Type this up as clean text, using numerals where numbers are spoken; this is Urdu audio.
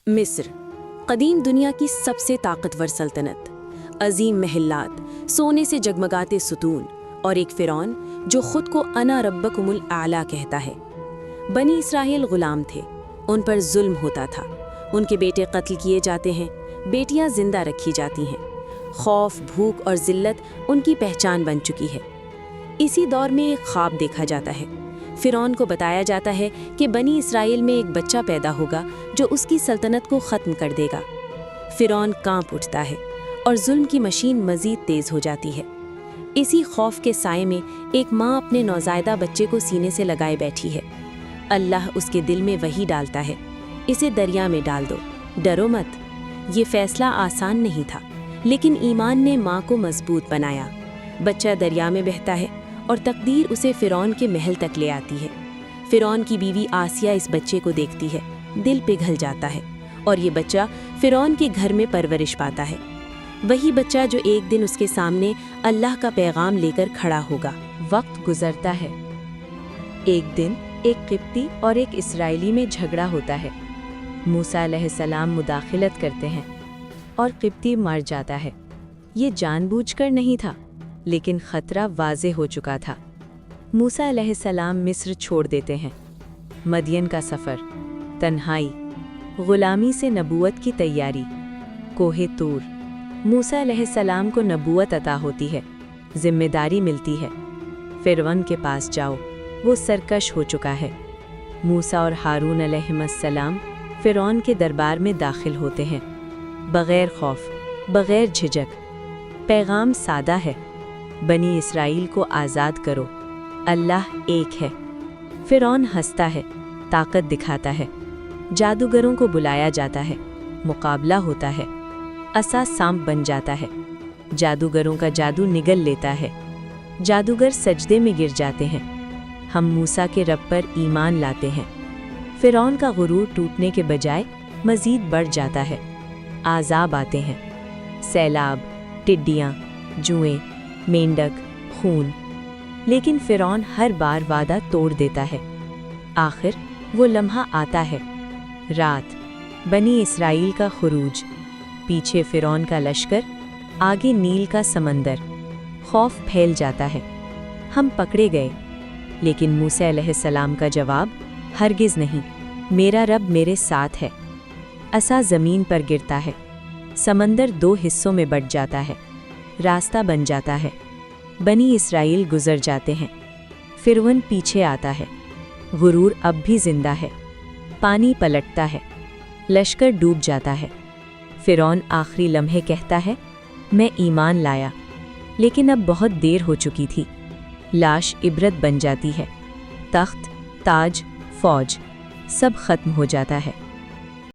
مصر قدیم دنیا کی سب سے طاقتور سلطنت، عظیم محلات، سونے سے جگمگاتے ستون اور ایک فرعون جو خود کو انا ربکم الاعلی کہتا ہے۔ بنی اسرائیل غلام تھے، ان پر ظلم ہوتا تھا، ان کے بیٹے قتل کیے جاتے ہیں، بیٹیاں زندہ رکھی جاتی ہیں، خوف، بھوک اور ذلت ان کی پہچان بن چکی ہے۔ اسی دور میں ایک خواب دیکھا جاتا ہے۔ فرعون کو بتایا جاتا ہے کہ بنی اسرائیل میں ایک بچہ پیدا ہوگا جو اس کی سلطنت کو ختم کر دے گا۔ فرعون کانپ اٹھتا ہے اور ظلم کی مشین مزید تیز ہو جاتی ہے۔ اسی خوف کے سائے میں ایک ماں اپنے نوزائیدہ بچے کو سینے سے لگائے بیٹھی ہے۔ اللہ اس کے دل میں وحی ڈالتا ہے، اسے دریا میں ڈال دو، ڈرو مت۔ یہ فیصلہ آسان نہیں تھا، لیکن ایمان نے ماں کو مضبوط بنایا۔ بچہ دریا میں بہتا ہے اور تقدیر اسے فرعون کے محل تک لے آتی ہے۔ فرعون کی بیوی آسیہ اس بچے کو دیکھتی ہے، دل پگھل جاتا ہے، اور یہ بچہ فرعون کے گھر میں پرورش پاتا ہے۔ وہی بچہ جو ایک دن اس کے سامنے اللہ کا پیغام لے کر کھڑا ہوگا۔ وقت گزرتا ہے۔ ایک دن ایک قبطی اور ایک اسرائیلی میں جھگڑا ہوتا ہے۔ موسیٰ علیہ السلام مداخلت کرتے ہیں اور قبطی مر جاتا ہے۔ یہ جان بوجھ کر نہیں تھا، لیکن خطرہ واضح ہو چکا تھا۔ موسیٰ علیہ السلام مصر چھوڑ دیتے ہیں۔ مدین کا سفر، تنہائی، غلامی سے نبوت کی تیاری، کوہ طور۔ موسیٰ علیہ السلام کو نبوت عطا ہوتی ہے، ذمہ داری ملتی ہے۔ فرعون کے پاس جاؤ، وہ سرکش ہو چکا ہے۔ موسیٰ اور ہارون علیہ السلام فرعون کے دربار میں داخل ہوتے ہیں، بغیر خوف، بغیر جھجک۔ پیغام سادہ ہے، بنی اسرائیل کو آزاد کرو، اللہ ایک ہے۔ فرعون ہنستا ہے، طاقت دکھاتا ہے۔ جادوگروں کو بلایا جاتا ہے، مقابلہ ہوتا ہے۔ عصا سانپ بن جاتا ہے، جادوگروں کا جادو نگل لیتا ہے۔ جادوگر سجدے میں گر جاتے ہیں۔ ہم موسیٰ کے رب پر ایمان لاتے ہیں۔ فرعون کا غرور ٹوٹنے کے بجائے مزید بڑھ جاتا ہے۔ عذاب آتے ہیں، سیلاب، ٹڈیاں، جوئیں، مینڈک، خون۔ لیکن فرعون ہر بار وعدہ توڑ دیتا ہے۔ آخر وہ لمحہ آتا ہے، رات، بنی اسرائیل کا خروج، پیچھے فرعون کا لشکر، آگے نیل کا سمندر۔ خوف پھیل جاتا ہے، ہم پکڑے گئے۔ لیکن موسیٰ علیہ السلام کا جواب، ہرگز نہیں، میرا رب میرے ساتھ ہے۔ عصا زمین پر گرتا ہے، سمندر دو حصوں میں بٹ جاتا ہے، راستہ بن جاتا ہے۔ بنی اسرائیل گزر جاتے ہیں، فرعون پیچھے آتا ہے۔ غرور اب بھی زندہ ہے، پانی پلٹتا ہے، لشکر ڈوب جاتا ہے۔ فرعون آخری لمحے کہتا ہے، میں ایمان لایا، لیکن اب بہت دیر ہو چکی تھی۔ لاش عبرت بن جاتی ہے، تخت، تاج، فوج، سب ختم ہو جاتا ہے۔